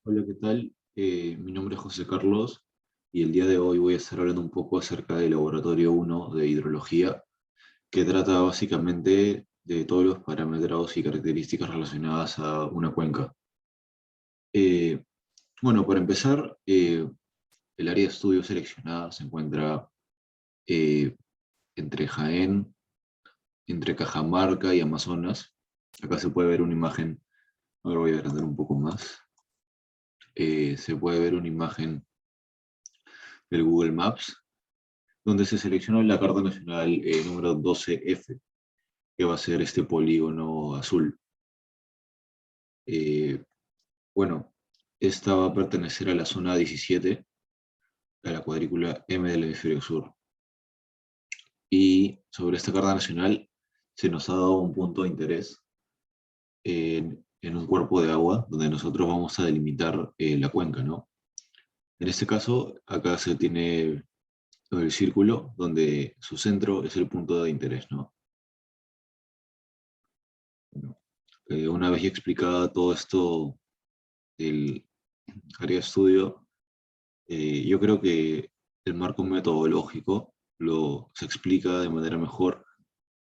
Hola, ¿qué tal? Mi nombre es José Carlos y el día de hoy voy a estar hablando un poco acerca del Laboratorio 1 de Hidrología, que trata básicamente de todos los parámetros y características relacionadas a una cuenca. Eh, bueno, para empezar, el área de estudio seleccionada se encuentra eh, entre Jaén, entre Cajamarca y Amazonas. Acá se puede ver una imagen, ahora voy a agrandar un poco más. Se puede ver una imagen del Google Maps donde se seleccionó la Carta Nacional número 12F, que va a ser este polígono azul. Eh, bueno, esta va a pertenecer a la zona 17, a la cuadrícula M del hemisferio sur. Y sobre esta Carta Nacional se nos ha dado un punto de interés en un cuerpo de agua, donde nosotros vamos a delimitar la cuenca, ¿no? En este caso, acá se tiene el círculo, donde su centro es el punto de interés, ¿no? Bueno, una vez ya explicado todo esto del área de estudio, yo creo que el marco metodológico se explica de manera mejor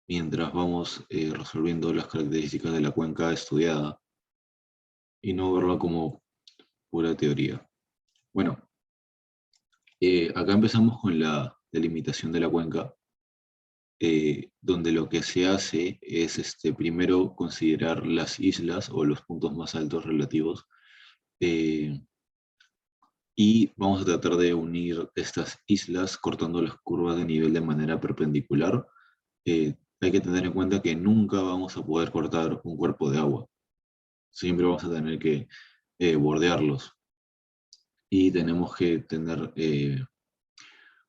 mientras vamos resolviendo las características de la cuenca estudiada y no verlo como pura teoría. Bueno, acá empezamos con la delimitación de la cuenca, donde lo que se hace es primero considerar las islas o los puntos más altos relativos, eh, y vamos a tratar de unir estas islas cortando las curvas de nivel de manera perpendicular. Hay que tener en cuenta que nunca vamos a poder cortar un cuerpo de agua. Siempre vamos a tener que bordearlos. Y tenemos que tener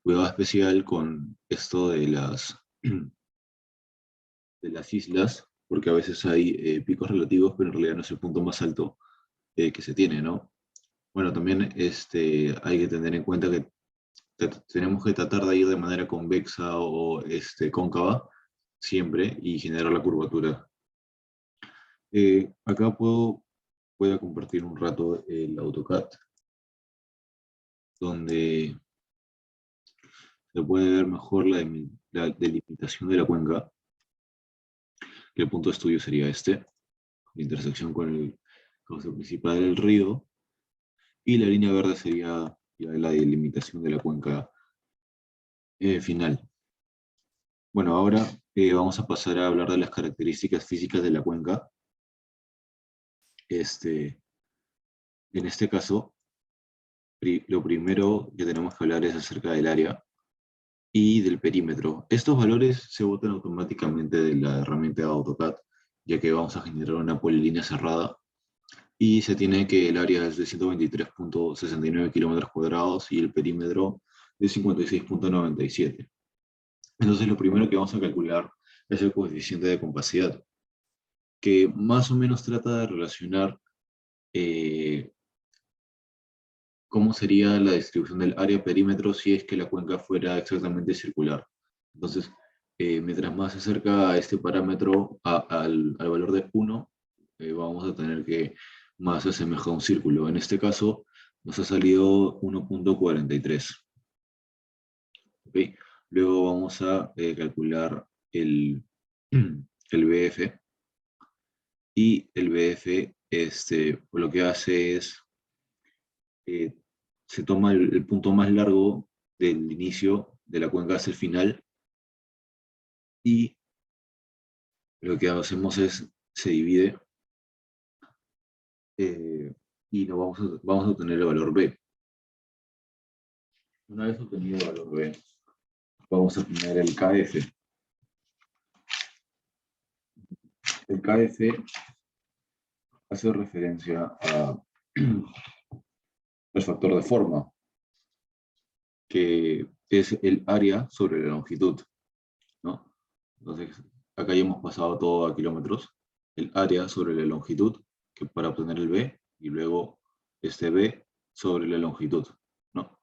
cuidado especial con esto de las islas, porque a veces hay picos relativos, pero en realidad no es el punto más alto que se tiene, ¿no? Bueno, también hay que tener en cuenta que tenemos que tratar de ir de manera convexa o cóncava siempre y generar la curvatura. Acá voy a compartir un rato el AutoCAD, donde se puede ver mejor la delimitación de la cuenca, que el punto de estudio sería la intersección con el cauce principal del río, y la línea verde sería ya la delimitación de la cuenca final. Bueno, ahora vamos a pasar a hablar de las características físicas de la cuenca. En este caso, lo primero que tenemos que hablar es acerca del área y del perímetro. Estos valores se botan automáticamente de la herramienta de AutoCAD, ya que vamos a generar una polilínea cerrada y se tiene que el área es de 123.69 kilómetros cuadrados y el perímetro de 56.97. Entonces lo primero que vamos a calcular es el coeficiente de compacidad, que más o menos trata de relacionar eh, cómo sería la distribución del área perímetro si es que la cuenca fuera exactamente circular. Entonces, mientras más se acerca a este parámetro, al valor de 1, vamos a tener que más se asemeja a un círculo. En este caso, nos ha salido 1.43. ¿Okay? Luego vamos a calcular el BF, y el BF lo que hace es eh, se toma el punto más largo del inicio de la cuenca hacia el final, y lo que hacemos es se divide, y vamos a obtener el valor B. Una vez obtenido el valor B, vamos a obtener el KF. El KF hace referencia al factor de forma, que es el área sobre la longitud, ¿no? Entonces, acá ya hemos pasado todo a kilómetros, el área sobre la longitud, que para obtener el B, y luego este B sobre la longitud, ¿no?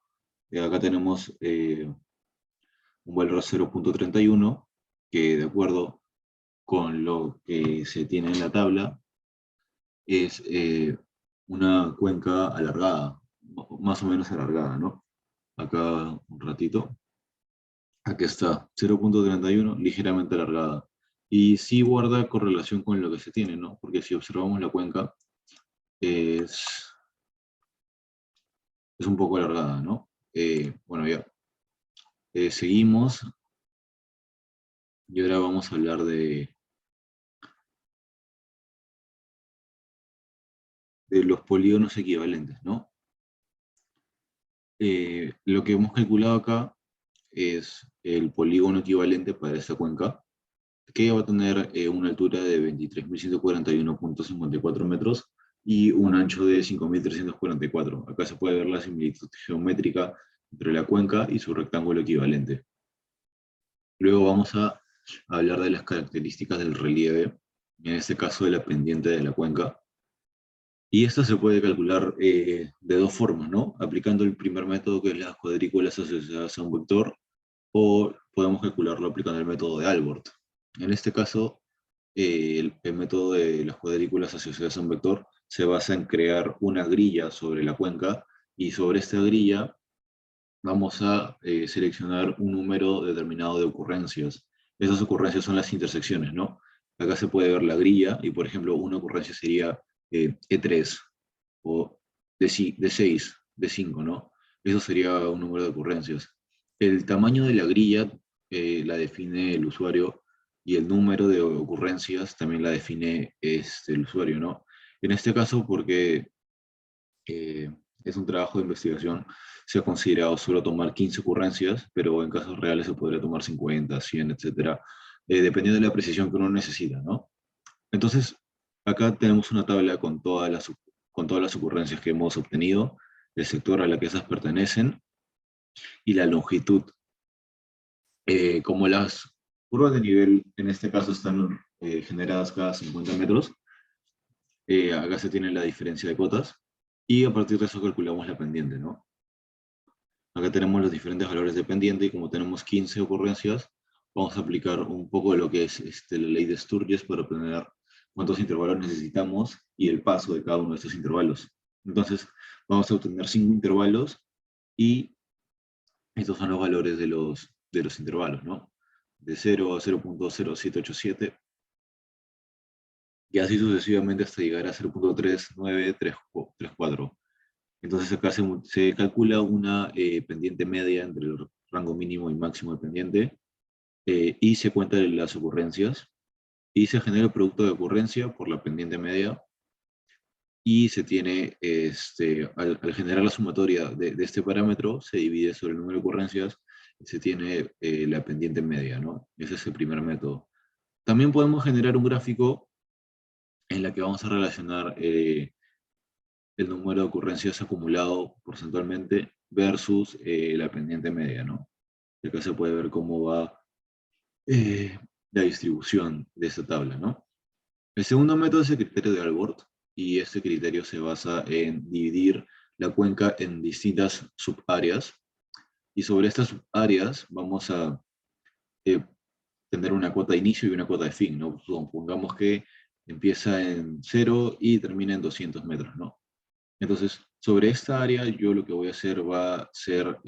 Y acá tenemos un valor de 0.31, que de acuerdo con lo que se tiene en la tabla, es una cuenca alargada, más o menos alargada, ¿no? Acá un ratito. Aquí está, 0,31, ligeramente alargada. Y sí guarda correlación con lo que se tiene, ¿no? Porque si observamos la cuenca, es, es un poco alargada, ¿no? Bueno, ya. Seguimos. Y ahora vamos a hablar de los polígonos equivalentes, ¿no? Lo que hemos calculado acá es el polígono equivalente para esta cuenca, que va a tener una altura de 23.141.54 metros y un ancho de 5.344. Acá se puede ver la similitud geométrica entre la cuenca y su rectángulo equivalente. Luego vamos a hablar de las características del relieve, en este caso de la pendiente de la cuenca. Y esto se puede calcular de dos formas, ¿no? Aplicando el primer método, que es las cuadrículas asociadas a un vector, o podemos calcularlo aplicando el método de Albert. En este caso, el método de las cuadrículas asociadas a un vector se basa en crear una grilla sobre la cuenca, y sobre esta grilla vamos a seleccionar un número determinado de ocurrencias. Esas ocurrencias son las intersecciones, ¿no? Acá se puede ver la grilla, y por ejemplo, una ocurrencia sería E3, o D6, D5, ¿no? Eso sería un número de ocurrencias. El tamaño de la grilla la define el usuario, y el número de ocurrencias también la define el usuario, ¿no? En este caso, porque eh, es un trabajo de investigación, se ha considerado solo tomar 15 ocurrencias, pero en casos reales se podría tomar 50, 100, etcétera, dependiendo de la precisión que uno necesita, ¿no? Entonces, acá tenemos una tabla con todas las ocurrencias que hemos obtenido, el sector a la que esas pertenecen y la longitud. Como las curvas de nivel en este caso están generadas cada 50 metros, acá se tiene la diferencia de cotas, y a partir de eso calculamos la pendiente, ¿no? Acá tenemos los diferentes valores de pendiente, y como tenemos 15 ocurrencias, vamos a aplicar un poco de lo que es la ley de Sturges para obtener cuántos intervalos necesitamos y el paso de cada uno de estos intervalos. Entonces, vamos a obtener 5 intervalos, y estos son los valores de los intervalos, ¿no? De 0 a 0,0787, y así sucesivamente hasta llegar a 0,3934. Entonces acá se calcula una pendiente media entre el rango mínimo y máximo de pendiente, y se cuentan las ocurrencias, y se genera el producto de ocurrencia por la pendiente media, y se tiene, al generar la sumatoria de este parámetro, se divide sobre el número de ocurrencias, y se tiene la pendiente media, ¿no? Ese es el primer método. También podemos generar un gráfico en la que vamos a relacionar el número de ocurrencias acumulado porcentualmente versus la pendiente media, ¿no? Y acá se puede ver cómo va eh, la distribución de esta tabla, ¿no? El segundo método es el criterio de Albert, y este criterio se basa en dividir la cuenca en distintas subáreas, y sobre estas subáreas vamos a eh, tener una cuota de inicio y una cuota de fin, ¿no? Supongamos que empieza en 0 y termina en 200 metros, ¿no? Entonces, sobre esta área, yo lo que voy a hacer va a ser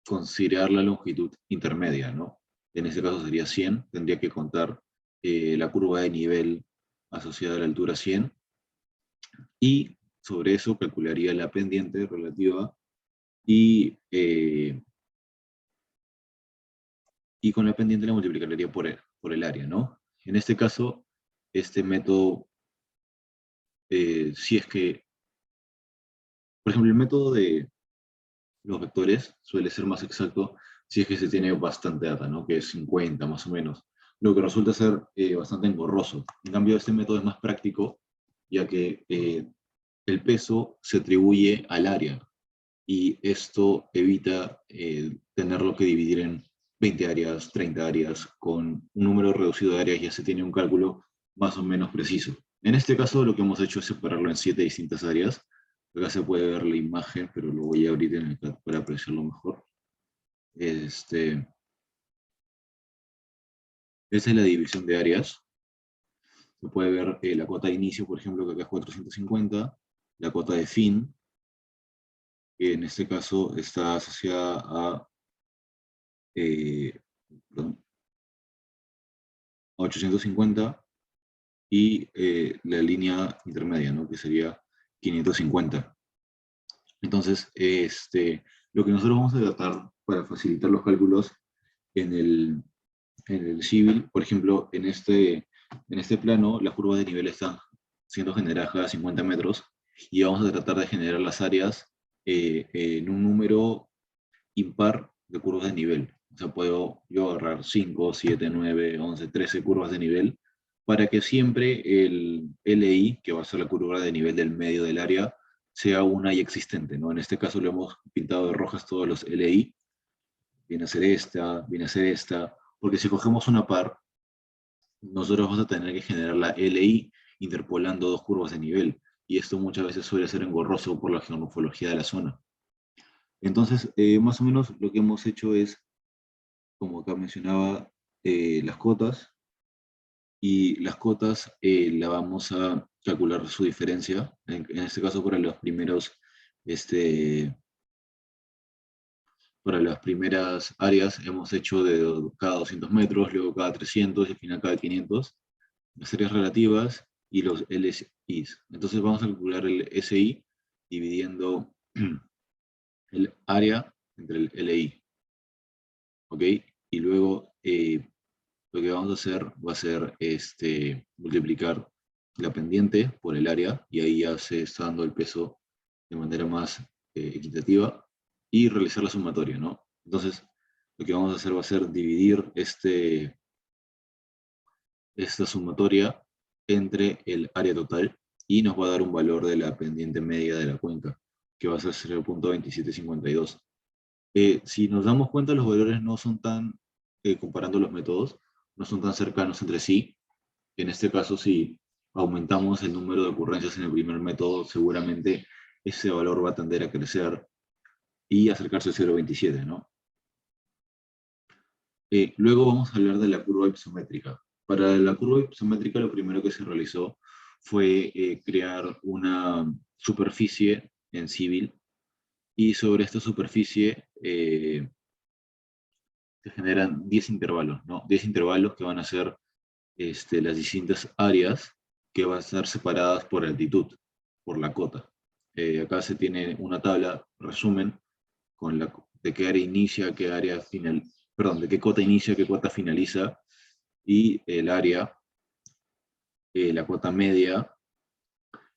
considerar la longitud intermedia, ¿no? En este caso sería 100, tendría que contar la curva de nivel asociada a la altura 100, y sobre eso calcularía la pendiente relativa, y, y con la pendiente la multiplicaría por el área, ¿no? En este caso, este método, si es que, por ejemplo, el método de los vectores suele ser más exacto si es que se tiene bastante data, ¿no? Que es 50 más o menos, lo que resulta ser bastante engorroso. En cambio, este método es más práctico, ya que el peso se atribuye al área, y esto evita tenerlo que dividir en 20 áreas, 30 áreas. Con un número reducido de áreas ya se tiene un cálculo más o menos preciso. En este caso lo que hemos hecho es separarlo en 7 distintas áreas. Acá se puede ver la imagen, pero lo voy a abrir en el chat para apreciarlo mejor. Esta es la división de áreas. Se puede ver la cuota de inicio, por ejemplo, que acá es 450, la cota de fin, que en este caso está asociada a, perdón, a 850, y la línea intermedia, ¿no? Que sería 550. Entonces, lo que nosotros vamos a tratar para facilitar los cálculos en el civil, por ejemplo, en este plano, las curvas de nivel están siendo generadas cada 50 metros, y vamos a tratar de generar las áreas en un número impar de curvas de nivel. O sea, puedo yo agarrar 5, 7, 9, 11, 13 curvas de nivel, para que siempre el LI, que va a ser la curva de nivel del medio del área, sea una y existente, ¿no? En este caso lo hemos pintado de rojas todos los LI. Viene a ser esta, viene a ser esta, porque si cogemos una par, nosotros vamos a tener que generar la LI interpolando dos curvas de nivel, y esto muchas veces suele ser engorroso por la geomorfología de la zona. Entonces, más o menos lo que hemos hecho es, como acá mencionaba, las cotas, y las cotas la vamos a calcular su diferencia, en este caso para los primeros, este, para las primeras áreas hemos hecho de cada 200 metros, luego cada 300 y al final cada 500, las áreas relativas y los LSIs. Entonces vamos a calcular el SI dividiendo el área entre el LI, ¿ok? Y luego lo que vamos a hacer va a ser multiplicar la pendiente por el área, y ahí ya se está dando el peso de manera más equitativa, y realizar la sumatoria, ¿no? Entonces, lo que vamos a hacer va a ser dividir esta sumatoria entre el área total, y nos va a dar un valor de la pendiente media de la cuenca, que va a ser 0.2752. Si nos damos cuenta, los valores no son tan, comparando los métodos, no son tan cercanos entre sí. En este caso, si aumentamos el número de ocurrencias en el primer método, seguramente ese valor va a tender a crecer y acercarse a 0.27, ¿no? Luego vamos a hablar de la curva isométrica. Para la curva isométrica, lo primero que se realizó fue crear una superficie en civil, y sobre esta superficie se generan 10 intervalos, ¿no? 10 intervalos que van a ser las distintas áreas, que van a estar separadas por altitud, por la cota. Acá se tiene una tabla, resumen, de qué área inicia, qué área final, perdón, de qué cota inicia, qué cota finaliza, y el área, la cota media,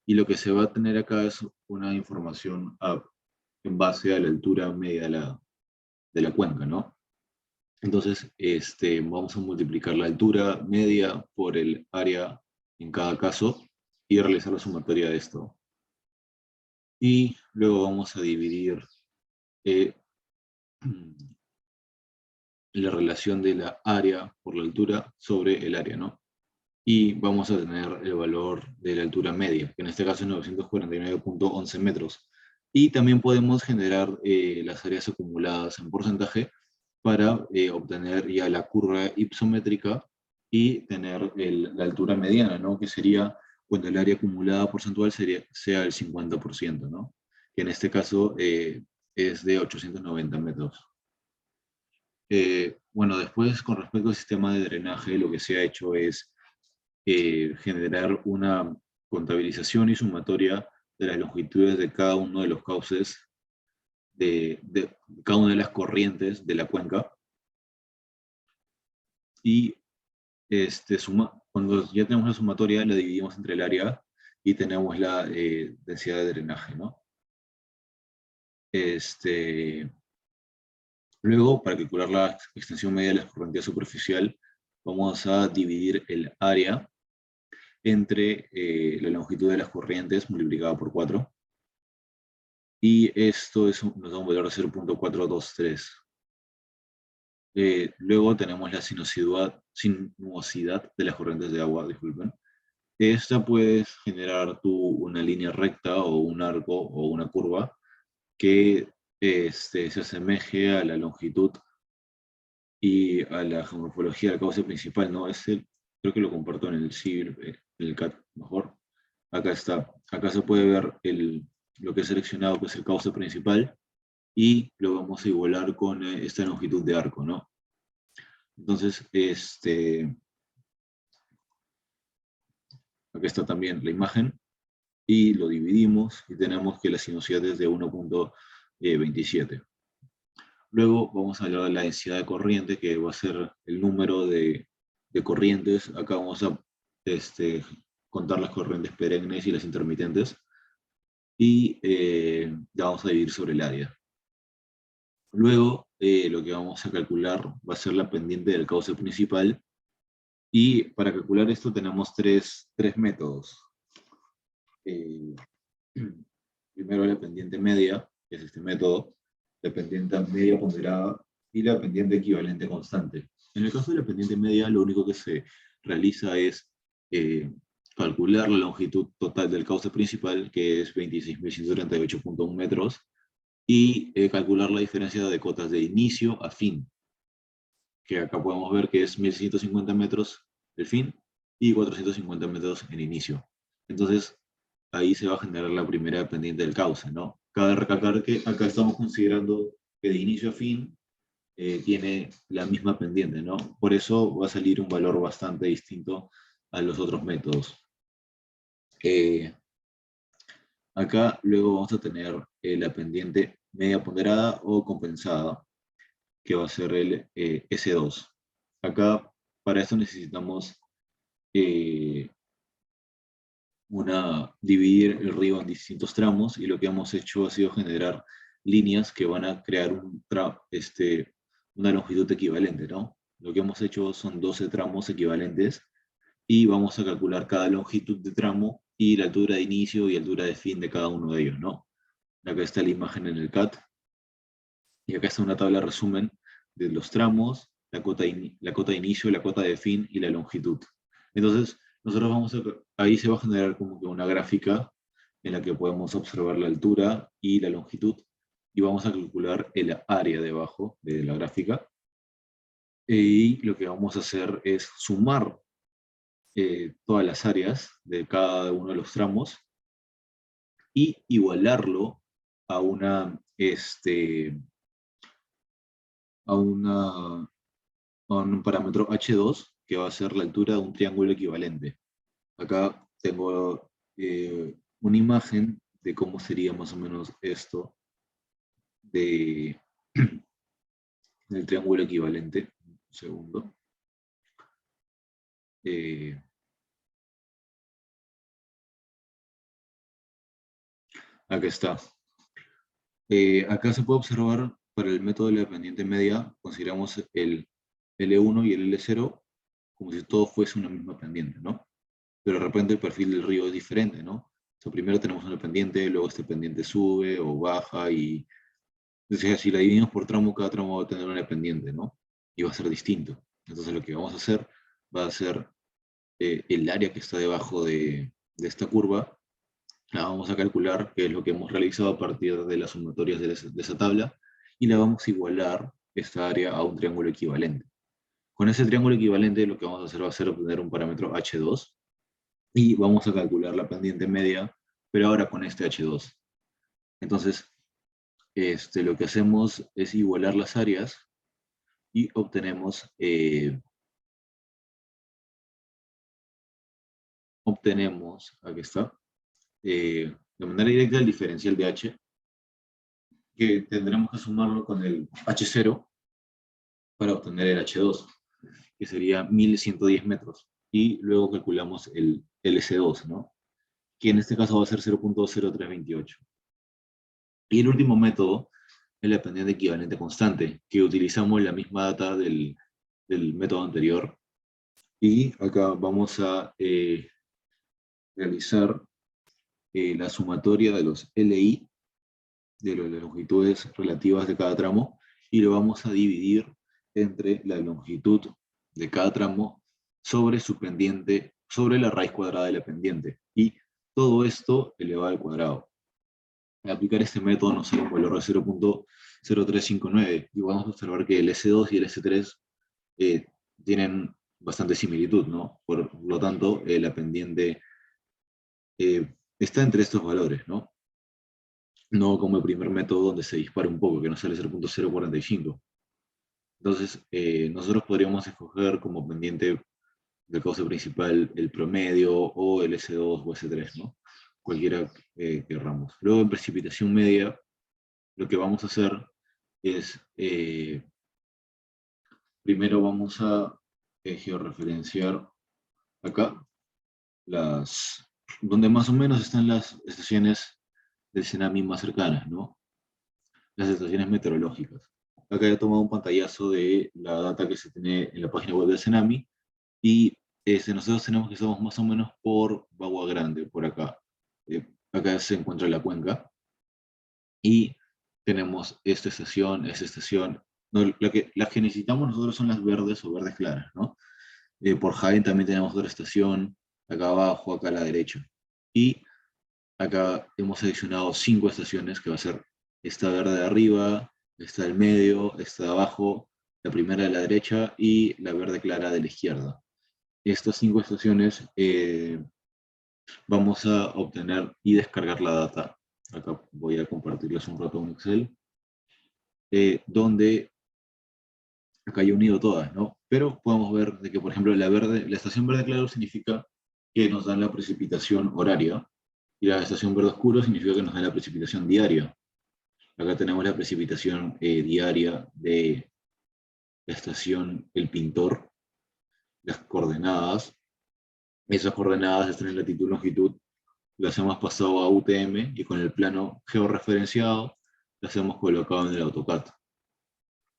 y lo que se va a tener acá es una información en base a la altura media de la cuenca, ¿no? Entonces, vamos a multiplicar la altura media por el área en cada caso, y realizar la sumatoria de esto. Y luego vamos a dividir eh, la relación de la área por la altura sobre el área, ¿no? Y vamos a tener el valor de la altura media, que en este caso es 949.11 metros. Y también podemos generar las áreas acumuladas en porcentaje para obtener ya la curva isométrica y tener la altura mediana, ¿no? Que sería cuando el área acumulada porcentual sea el 50%, ¿no? Que en este caso es de 890 metros. Bueno, después, con respecto al sistema de drenaje, lo que se ha hecho es generar una contabilización y sumatoria de las longitudes de cada uno de los cauces, de cada una de las corrientes de la cuenca, y cuando ya tenemos la sumatoria, la dividimos entre el área y tenemos la densidad de drenaje, ¿no? Luego, para calcular la extensión media de la escorrentía superficial, vamos a dividir el área entre la longitud de las corrientes multiplicada por 4, y esto nos da un valor de 0.423. Luego tenemos la sinuosidad de las corrientes de agua, disculpen. Esta puedes generar tú una línea recta o un arco o una curva que se asemeje a la longitud y a la geomorfología del cauce principal, ¿no? Creo que lo comparto en el CIR, en el CAT mejor. Acá está. Acá se puede ver lo que he seleccionado, que es el cauce principal, y lo vamos a igualar con esta longitud de arco, ¿no? Entonces, acá está también la imagen, y lo dividimos, y tenemos que la sinusoidal es de 1.27. Luego vamos a hablar de la densidad de corriente, que va a ser el número de corrientes. Acá vamos a contar las corrientes perennes y las intermitentes, y la vamos a dividir sobre el área. Luego, lo que vamos a calcular va a ser la pendiente del cauce principal, y para calcular esto tenemos tres métodos. Primero la pendiente media, que es este método, la pendiente media ponderada y la pendiente equivalente constante. En el caso de la pendiente media, lo único que se realiza es calcular la longitud total del cauce principal, que es 26.138.1 metros, y calcular la diferencia de cotas de inicio a fin, que acá podemos ver que es 1.150 metros el fin y 450 metros en inicio. Entonces, ahí se va a generar la primera pendiente del cauce, ¿no? Cabe recalcar que acá estamos considerando que de inicio a fin tiene la misma pendiente, ¿no? Por eso va a salir un valor bastante distinto a los otros métodos. Acá luego vamos a tener la pendiente media ponderada o compensada, que va a ser el S2. Acá, para esto necesitamos dividir el río en distintos tramos, y lo que hemos hecho ha sido generar líneas que van a crear una longitud equivalente, ¿no? Lo que hemos hecho son 12 tramos equivalentes, y vamos a calcular cada longitud de tramo y la altura de inicio y altura de fin de cada uno de ellos, ¿no? Acá está la imagen en el CAT, y acá está una tabla de resumen de los tramos, la cota de inicio, la cota de fin y la longitud. Entonces, nosotros ahí se va a generar como que una gráfica en la que podemos observar la altura y la longitud, y vamos a calcular el área debajo de la gráfica. Y lo que vamos a hacer es sumar todas las áreas de cada uno de los tramos y igualarlo a a una con un parámetro H2, que va a ser la altura de un triángulo equivalente. Acá tengo una imagen de cómo sería más o menos esto del triángulo equivalente. Un segundo. Acá está. Acá se puede observar para el método de la pendiente media, consideramos el L1 y el L0 como si todo fuese una misma pendiente, ¿no? Pero de repente el perfil del río es diferente, ¿no? O primero tenemos una pendiente, luego este pendiente sube o baja, y entonces si la dividimos por tramo, cada tramo va a tener una pendiente, ¿no? Y va a ser distinto. Entonces lo que vamos a hacer va a ser el área que está debajo de esta curva, la vamos a calcular, que es lo que hemos realizado a partir de las sumatorias de esa tabla, y la vamos a igualar esta área a un triángulo equivalente. Con ese triángulo equivalente lo que vamos a hacer va a ser obtener un parámetro H2, y vamos a calcular la pendiente media, pero ahora con este H2. Entonces, lo que hacemos es igualar las áreas y obtenemos, aquí está, de manera directa el diferencial de H, que tendremos que sumarlo con el H0 para obtener el H2, que sería 1110 metros. Y luego calculamos el S2, ¿no? Que en este caso va a ser 0.0328. Y el último método es la pendiente equivalente constante, que utilizamos la misma data del método anterior. Y acá vamos a realizar la sumatoria de los LI, de las longitudes relativas de cada tramo, y lo vamos a dividir entre la longitud de cada tramo sobre su pendiente, sobre la raíz cuadrada de la pendiente, y todo esto elevado al cuadrado. Al aplicar este método nos sale un valor de 0.0359, y vamos a observar que el S2 y el S3 tienen bastante similitud, ¿no? Por lo tanto, la pendiente está entre estos valores, ¿no? No como el primer método donde se dispara un poco, que nos sale 0.045. Entonces, nosotros podríamos escoger como pendiente de causa principal el promedio o el S2 o S3, ¿no? Cualquiera que querramos. Luego, en precipitación media, lo que vamos a hacer es, primero vamos a georreferenciar acá, donde más o menos están las estaciones del Cenami más cercanas, ¿no? Las estaciones meteorológicas. Acá he tomado un pantallazo de la data que se tiene en la página web del Cenami y nosotros tenemos que estamos más o menos por Bagua Grande, por acá. Acá se encuentra la cuenca y tenemos esta estación. No, las que necesitamos nosotros son las verdes o verdes claras, ¿no? Por Jaén también tenemos otra estación, acá abajo, acá a la derecha. Y acá hemos seleccionado 5 estaciones, que va a ser esta verde de arriba, esta del medio, esta de abajo, la primera de la derecha y la verde clara de la izquierda. Estas 5 estaciones vamos a obtener y descargar la data. Acá voy a compartirles un rato un Excel, donde acá he unido todas, ¿no? Pero podemos ver de que, por ejemplo, la estación verde claro significa que nos dan la precipitación horaria, y la estación verde oscuro significa que nos dan la precipitación diaria. Acá tenemos la precipitación diaria de la estación El Pintor, las coordenadas. Esas coordenadas están en latitud y longitud, las hemos pasado a UTM y con el plano georreferenciado las hemos colocado en el AutoCAD,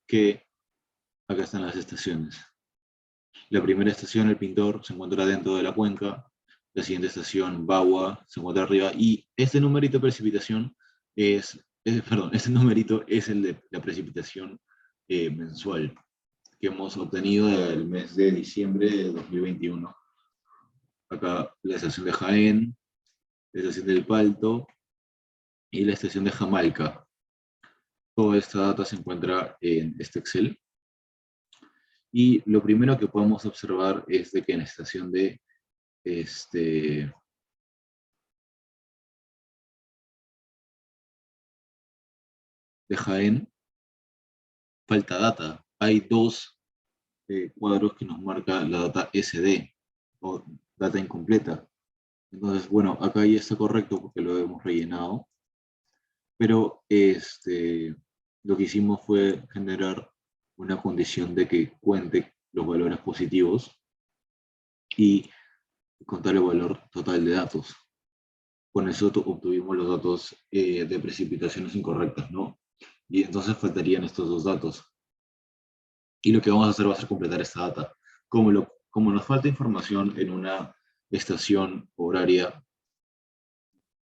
que acá están las estaciones. La primera estación, El Pintor, se encuentra dentro de la cuenca. La siguiente estación, Bagua, se encuentra arriba. Y este numerito de precipitación perdón, este numerito es el de la precipitación mensual que hemos obtenido del mes de diciembre de 2021. Acá la estación de Jaén, la estación del Palto y la estación de Jamalca. Toda esta data se encuentra en este Excel. Y lo primero que podemos observar es de que en la estación de Jaén falta data. Hay 2 cuadros que nos marca la data SD, o data incompleta. Entonces, bueno, acá ya está correcto porque lo hemos rellenado, pero lo que hicimos fue generar una condición de que cuente los valores positivos y contar el valor total de datos. Con eso obtuvimos los datos de precipitaciones incorrectas, ¿no? Y entonces faltarían estos 2 datos. Y lo que vamos a hacer va a ser completar esta data. Como nos falta información en una estación horaria,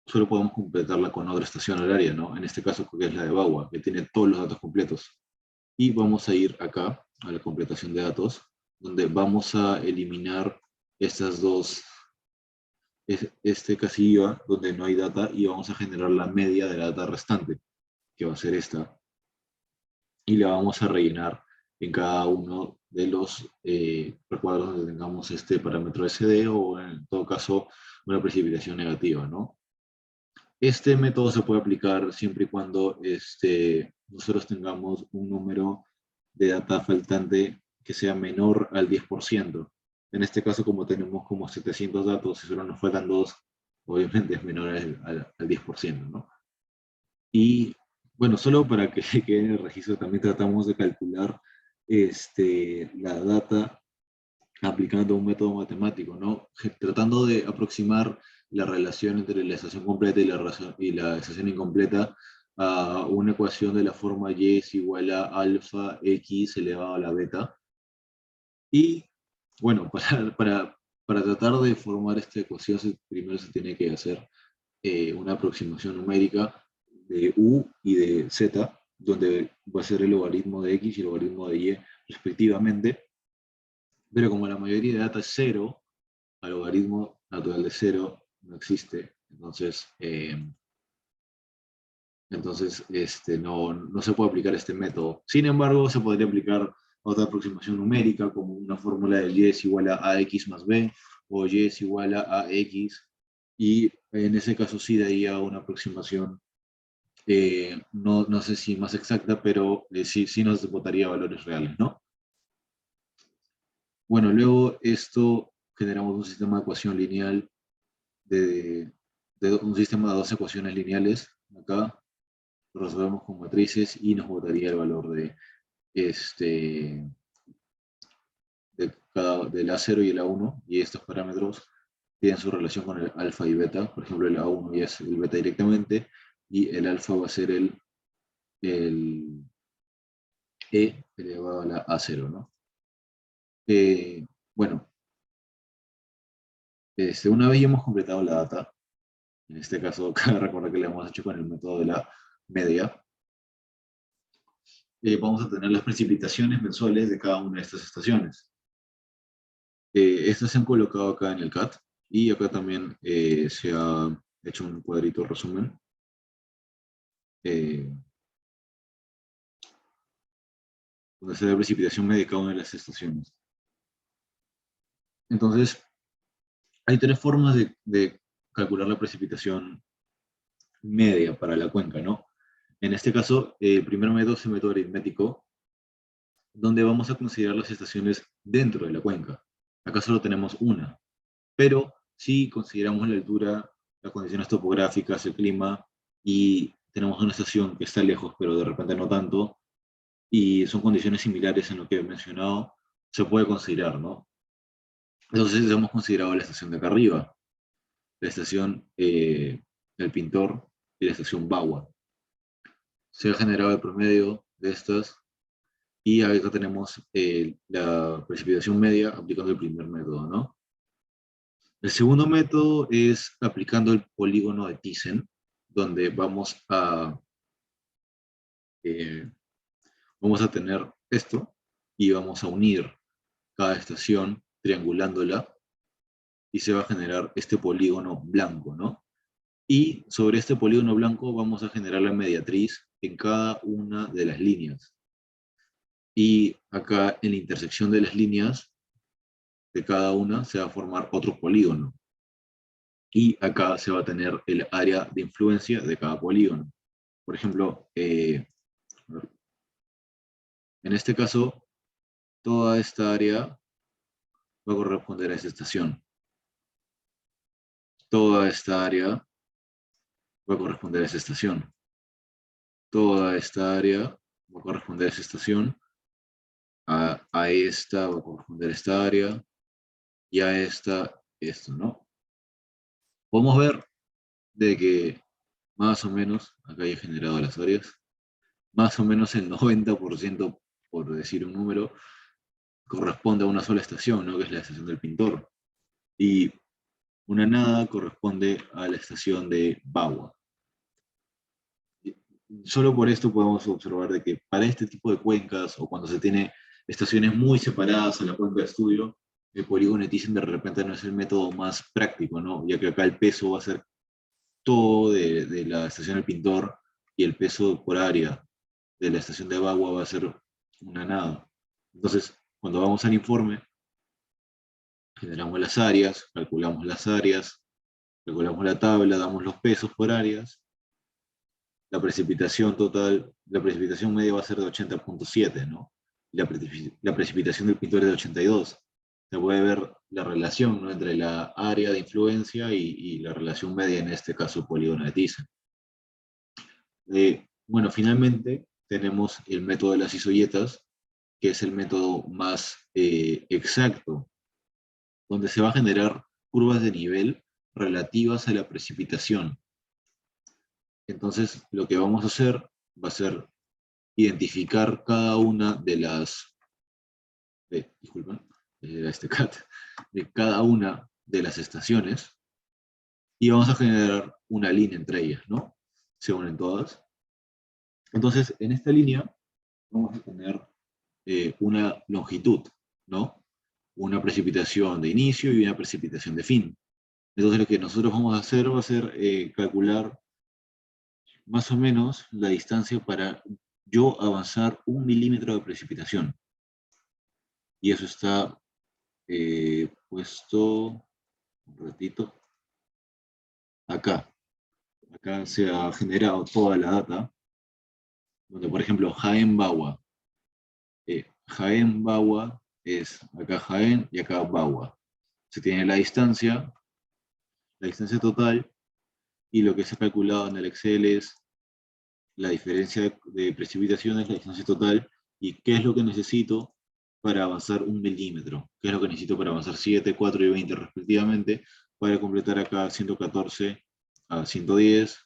solo podemos completarla con otra estación horaria, ¿no? En este caso, que es la de Bagua, que tiene todos los datos completos. Y vamos a ir acá, a la completación de datos, donde vamos a eliminar estas 2, este casilla donde no hay data, y vamos a generar la media de la data restante, que va a ser esta. Y la vamos a rellenar en cada uno de los recuadros donde tengamos este parámetro SD o en todo caso una precipitación negativa, ¿no? Este método se puede aplicar siempre y cuando nosotros tengamos un número de data faltante que sea menor al 10%. En este caso, como tenemos como 700 datos y solo nos faltan 2, obviamente es menor al 10%, ¿no? Y bueno, solo para que quede en el registro, también tratamos de calcular la data aplicando un método matemático, ¿no? Tratando de aproximar la relación entre la estación completa y la estación incompleta a una ecuación de la forma y es igual a alfa x elevado a la beta. Y bueno, para tratar de formar esta ecuación, primero se tiene que hacer una aproximación numérica de u y de z, donde va a ser el logaritmo de x y el logaritmo de y respectivamente. Pero como la mayoría de data es 0, al logaritmo natural de 0 no existe. Entonces no se puede aplicar este método. Sin embargo, se podría aplicar otra aproximación numérica, como una fórmula de y es igual a ax más b, o y es igual a ax Y en ese caso sí daría una aproximación, no sé si más exacta, pero sí nos botaría valores reales, ¿no? Bueno, luego esto generamos un sistema de ecuación lineal de, un sistema de dos ecuaciones lineales. Acá lo resolvemos con matrices y nos botaría el valor este, del A0 y el A1, y estos parámetros tienen su relación con el alfa y beta. Por ejemplo, el A1 ya es el beta directamente, y el alfa va a ser el E elevado a la A0, ¿no? Bueno, una vez ya hemos completado la data, en este caso, cabe recordar que lo hemos hecho con el método de la media, vamos a tener las precipitaciones mensuales de cada una de estas estaciones. Estas se han colocado acá en el CAT, y acá también se ha hecho un cuadrito resumen, eh, donde se da la precipitación media de cada una de las estaciones. Entonces, hay tres formas de calcular la precipitación media para la cuenca, ¿no? En este caso, el primer método es el método aritmético, donde vamos a considerar las estaciones dentro de la cuenca. Acá solo tenemos una, pero si consideramos la altura, las condiciones topográficas, el clima, y tenemos una estación que está lejos, pero de repente no tanto, y son condiciones similares en lo que he mencionado, se puede considerar, ¿no? Entonces hemos considerado la estación de acá arriba, la estación del Pintor y la estación Bagua. Se ha generado el promedio de estas, y acá tenemos la precipitación media aplicando el primer método, ¿no? El segundo método es aplicando el polígono de Thyssen, donde eh, vamos a tener esto y vamos a unir cada estación triangulándola, y se va a generar este polígono blanco, ¿no? Y sobre este polígono blanco vamos a generar la mediatriz en cada una de las líneas. Y acá en la intersección de las líneas de cada una se va a formar otro polígono. Y acá se va a tener el área de influencia de cada polígono. Por ejemplo, en este caso, toda esta área va a corresponder a esta estación. Toda esta área va a corresponder a esa estación. Toda esta área va a corresponder a esa estación. A esta va a corresponder esta área. Y a esta, esto, ¿no? Podemos ver de que más o menos, acá ya he generado las áreas, más o menos el 90%, por decir un número, corresponde a una sola estación, ¿no? Que es la estación del Pintor. Y una nada corresponde a la estación de Bagua. Solo por esto podemos observar de que para este tipo de cuencas, o cuando se tiene estaciones muy separadas a la cuenca de estudio, el polígono de Thyssen de repente no es el método más práctico, ¿no? Ya que acá el peso va a ser todo de la estación del Pintor, y el peso por área de la estación de Bagua va a ser una nada. Entonces, cuando vamos al informe, generamos las áreas, calculamos la tabla, damos los pesos por áreas. La precipitación total, la precipitación media va a ser de 80,7, ¿no? La precipitación del Pintor es de 82. Se puede ver la relación, ¿no?, entre la área de influencia y la relación media, en este caso polígono de Thyssen. Bueno, finalmente tenemos el método de las isoyetas, que es el método más exacto, donde se va a generar curvas de nivel relativas a la precipitación. Entonces, lo que vamos a hacer va a ser identificar cada una de las, disculpen, este cat, de cada una de las estaciones, y vamos a generar una línea entre ellas, ¿no? Se unen todas. Entonces, en esta línea vamos a tener una longitud, ¿no? Una precipitación de inicio y una precipitación de fin. Entonces, lo que nosotros vamos a hacer va a ser calcular más o menos la distancia para yo avanzar 1 milímetro de precipitación. Y eso está puesto un ratito. acá. Acá se ha generado toda la data, donde por ejemplo Jaén Bagua. Jaén Bagua es acá Jaén y acá Bagua. Se tiene la distancia total, y lo que se ha calculado en el Excel es la diferencia de precipitaciones, la distancia total, y qué es lo que necesito para avanzar 1 milímetro, qué es lo que necesito para avanzar 7, 4 y 20 respectivamente, para completar acá 114 a 110,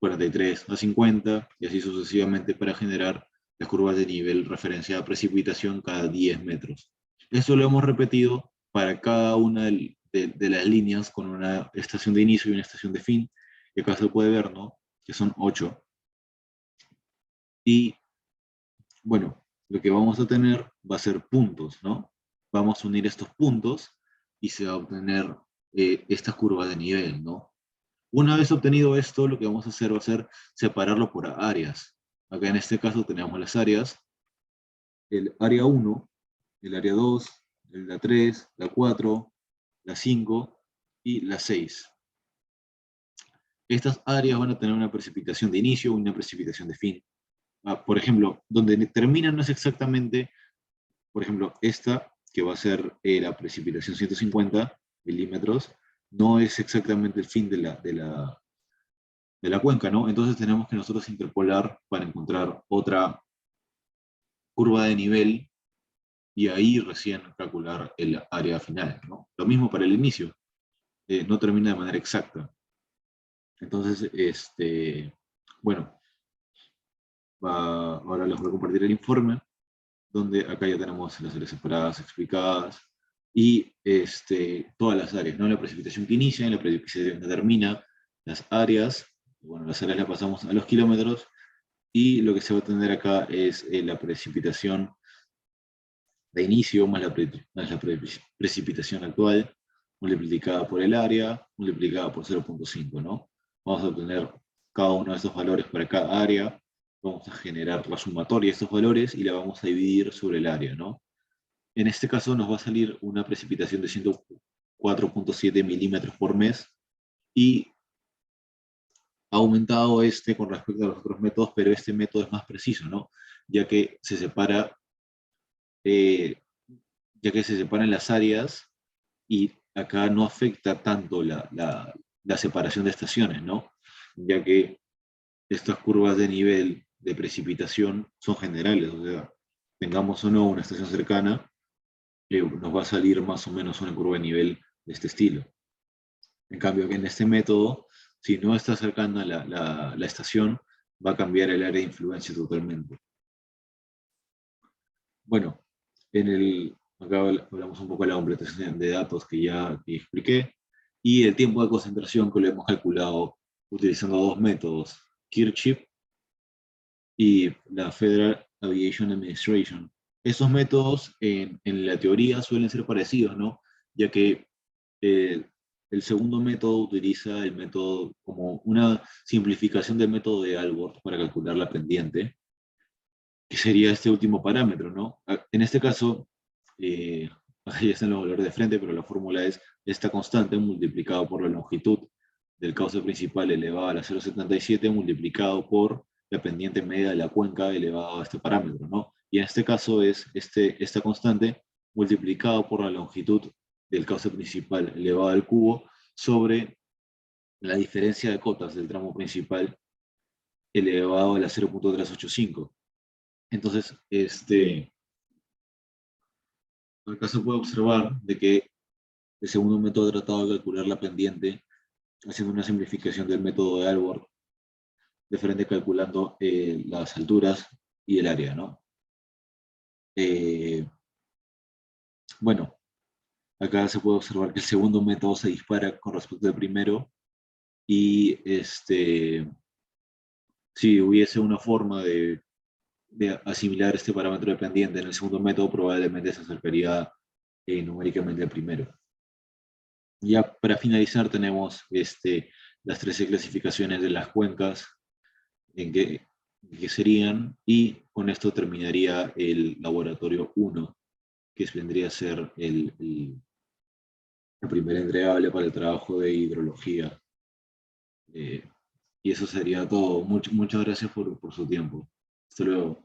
43 a 50, y así sucesivamente para generar las curvas de nivel referencia a precipitación cada 10 metros. Esto lo hemos repetido para cada una de las líneas con una estación de inicio y una estación de fin, que acá se puede ver, ¿no? Que son 8. Y bueno, lo que vamos a tener va a ser puntos, ¿no? Vamos a unir estos puntos y se va a obtener esta curva de nivel, ¿no? Una vez obtenido esto, lo que vamos a hacer va a ser separarlo por áreas. Acá en este caso tenemos las áreas, el área 1, el área 2, la 3, la 4, la 5 y la 6. Estas áreas van a tener una precipitación de inicio y una precipitación de fin. Por ejemplo, donde terminan no es exactamente, por ejemplo, esta, que va a ser la precipitación 150 milímetros, no es exactamente el fin de la cuenca, ¿no? Entonces tenemos que nosotros interpolar para encontrar otra curva de nivel y ahí recién calcular el área final, ¿no? Lo mismo para el inicio, no termina de manera exacta. Entonces, bueno, ahora les voy a compartir el informe, donde acá ya tenemos las áreas separadas, explicadas, y todas las áreas, ¿no? La precipitación que inicia, la precipitación que termina, las áreas, bueno, las áreas las pasamos a los kilómetros, y lo que se va a tener acá es la precipitación de inicio más la precipitación actual, multiplicada por el área, multiplicada por 0.5, ¿no? Vamos a obtener cada uno de estos valores para cada área, vamos a generar la sumatoria de estos valores y la vamos a dividir sobre el área, ¿no? En este caso nos va a salir una precipitación de 104.7 milímetros por mes, y ha aumentado con respecto a los otros métodos, pero este método es más preciso, ¿no? Ya que se separa, eh, ya que se separan las áreas y acá no afecta tanto la separación de estaciones, ¿no? Ya que estas curvas de nivel de precipitación son generales, o sea, tengamos o no una estación cercana, nos va a salir más o menos una curva de nivel de este estilo. En cambio, que en este método, si no está cercana la estación, va a cambiar el área de influencia totalmente. Bueno, acá hablamos un poco de la completación de datos que ya expliqué, y el tiempo de concentración que lo hemos calculado utilizando dos métodos, Kirchhoff y la Federal Aviation Administration. Esos métodos en la teoría suelen ser parecidos, ¿no? Ya que eh, el segundo método utiliza el método como una simplificación del método de Albert para calcular la pendiente, que sería este último parámetro, ¿no? En este caso, ahí están los valores de frente, pero la fórmula es esta constante multiplicado por la longitud del cauce principal elevado a la 0,77 multiplicado por la pendiente media de la cuenca elevado a este parámetro, ¿no? Y en este caso es esta constante multiplicado por la longitud del cauce principal elevado al cubo sobre la diferencia de cotas del tramo principal elevado a la 0.385. Entonces, acá se puede observar de que el segundo método ha tratado de calcular la pendiente haciendo una simplificación del método de Albert, de frente calculando las alturas y el área, ¿no? Bueno, acá se puede observar que el segundo método se dispara con respecto al primero, y si hubiese una forma de asimilar este parámetro de pendiente en el segundo método, probablemente se acercaría numéricamente al primero. Ya para finalizar tenemos las 13 clasificaciones de las cuencas en que serían, y con esto terminaría el laboratorio 1, que vendría a ser el primer entregable para el trabajo de hidrología Y eso sería todo. Muchas gracias por su tiempo. Hasta luego.